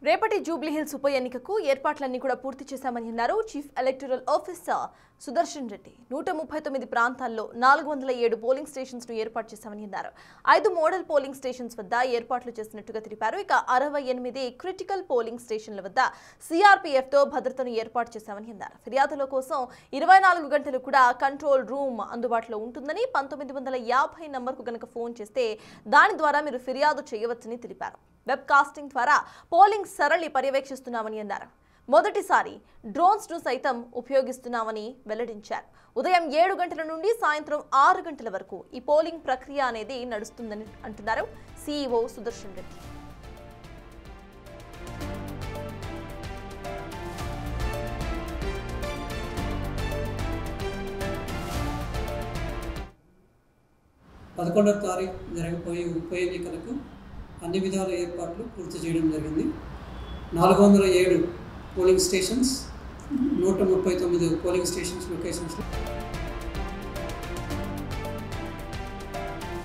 రేపటి జూబ్లీహిల్స్ ఉప ఎన్నికకు ఏర్పాట్లన్నీ కూడా పూర్తి చేశామని అన్నారు chief electoral officer Sudarshan Reddy. 139 ప్రాంతాల్లో 407 పోలింగ్ స్టేషన్స్ ను ఏర్పాటు చేశామని అన్నారు. 5 మోడల్ పోలింగ్ స్టేషన్స్ వద్ద ఏర్పాట్లు చేసినట్టుగా తెలిపారు. ఇక 68 క్రిటికల్ పోలింగ్ స్టేషన్ల వద్ద సిఆర్పీఎఫ్ తో భద్రతను ఏర్పాటు చేశామని అన్నారు. ఫిర్యాదుల కోసం 24 గంటలు కూడా కంట్రోల్ రూమ్ అందుబాటులో ఉంటుందని, 1950 నంబర్కు గనక ఫోన్ చేస్తే దాని ద్వారా మీరు ఫిర్యాదు చేయవచ్చని తెలిపారు. వెబ్ కాస్టింగ్ ద్వారా పోలింగ్ సరళి పర్యవేక్షిస్తున్నామని అన్నారు. మొదటిసారి డ్రోన్స్ ను సైతం ఉపయోగిస్తున్నామని వెల్లడించారు. ఉదయం 7 గంటల నుండి సాయంత్రం 6 గంటల వరకు ఈ పోలింగ్ ప్రక్రియ అనేది నడుస్తుందని అంటున్నారు సీఈఓ సుదర్శన్ రెడ్డి. పదకొండవ తారీఖు జరగబోయే ఉప ఎన్నికలకు అన్ని విధాల ఏర్పాట్లు పూర్తి చేయడం జరిగింది. 407 పోలింగ్ స్టేషన్స్, 139 పోలింగ్ స్టేషన్స్ లొకేషన్స్లో